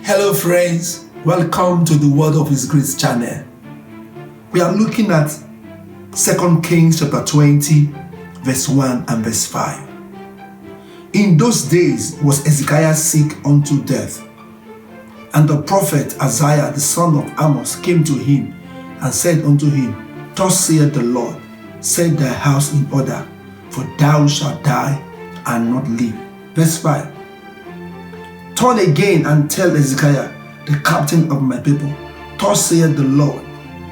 Hello friends, welcome to the Word of His Grace channel. We are looking at 2 Kings chapter 20 verse 1 and verse 5. In those days was Hezekiah sick unto death, and the prophet Isaiah the son of Amos came to him and said unto him, Thus saith the Lord, set thy house in order, for thou shalt die and not live. Verse 5. Turn again and tell Hezekiah, the captain of my people, Thus saith the Lord,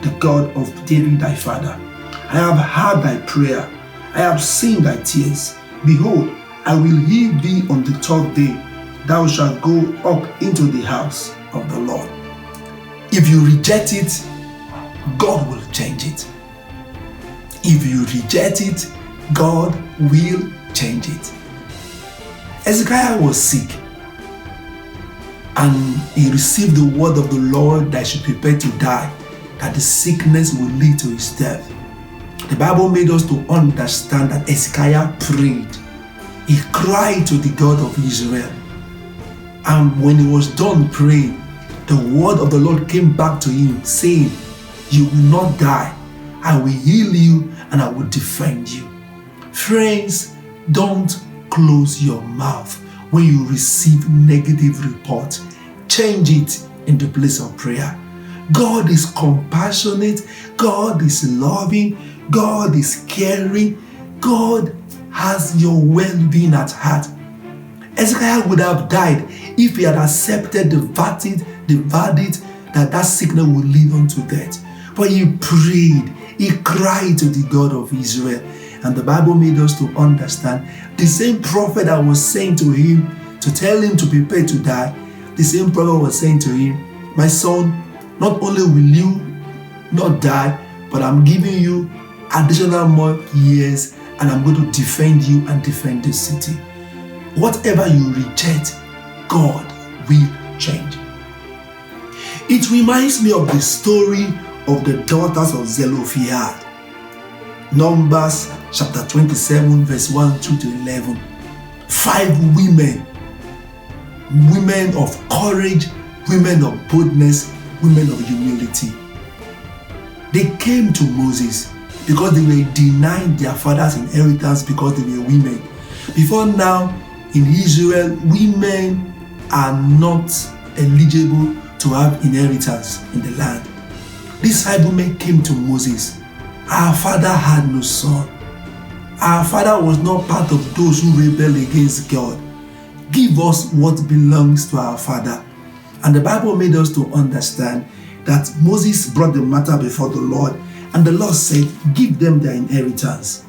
the God of David thy father, I have heard thy prayer, I have seen thy tears. Behold, I will heal thee on the 12th day. Thou shalt go up into the house of the Lord. If you reject it, God will change it. If you reject it, God will change it. Hezekiah was sick, and he received the word of the Lord that he should prepare to die, that the sickness will lead to his death. The Bible made us to understand that Hezekiah prayed. He cried to the God of Israel. And when he was done praying, the word of the Lord came back to him, saying, You will not die. I will heal you and I will defend you. Friends, don't close your mouth when you receive negative reports. Change it in the place of prayer. God is compassionate. God is loving. God is caring. God has your well-being at heart. Hezekiah would have died if he had accepted the verdict that that sickness would lead unto death. But he prayed. He cried to the God of Israel. And the Bible made us to understand the same prophet that was saying to him to tell him to prepare to die, the same prophet was saying to him, My son, not only will you not die, but I'm giving you additional more years, and I'm going to defend you and defend the city. Whatever you reject, God will change. It reminds me of the story of the daughters of Zelophehad. Numbers chapter 27 verse 1 to 11. 5 women of courage, women of boldness, women of humility. They came to Moses because they were denying their father's inheritance because they were women. Before now, in Israel, women are not eligible to have inheritance in the land. These 5 women came to Moses. Our father had no son. Our father was not part of those who rebel against God. Give us what belongs to our father. And the Bible made us to understand that Moses brought the matter before the Lord, and the Lord said, Give them their inheritance.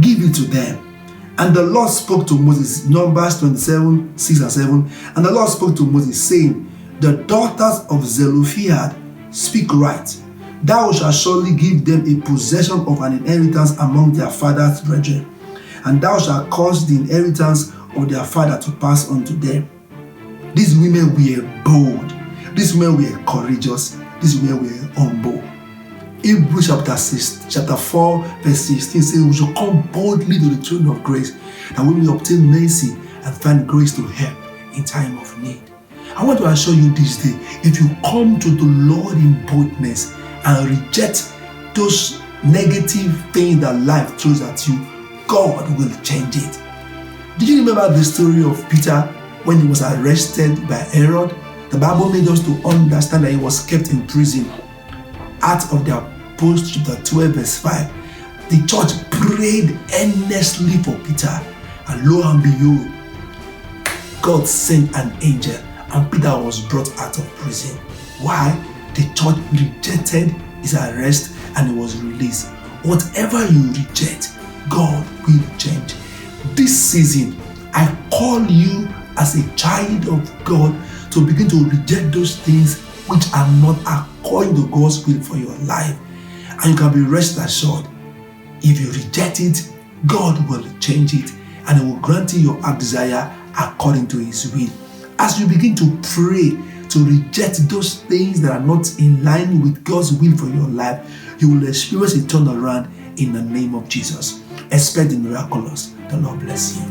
Give it to them. And the Lord spoke to Moses, Numbers 27, 6 and 7. And the Lord spoke to Moses, saying, The daughters of Zelophehad speak right. Thou shalt surely give them a possession of an inheritance among their father's brethren, and thou shalt cause the inheritance of their father to pass on to them. These women were bold. These women were courageous. These women were humble. Hebrews chapter 4 verse 16 says, We shall come boldly to the throne of grace, that we may obtain mercy and find grace to help in time of need. I want to assure you this day, if you come to the Lord in boldness and reject those negative things that life throws at you, God will change it. Did you remember the story of Peter when he was arrested by Herod? The Bible made us to understand that he was kept in prison. Acts of the Apostles chapter 12 verse 5. The church prayed earnestly for Peter, and lo and behold, God sent an angel, and Peter was brought out of prison. Why? The church rejected his arrest and he was released. Whatever you reject, God will change. This season, I call you as a child of God to begin to reject those things which are not according to God's will for your life. And you can be rest assured, if you reject it, God will change it, and He will grant you your heart desire according to His will. As you begin to pray to reject those things that are not in line with God's will for your life, you will experience a turnaround in the name of Jesus. Expect the miraculous. The Lord bless you.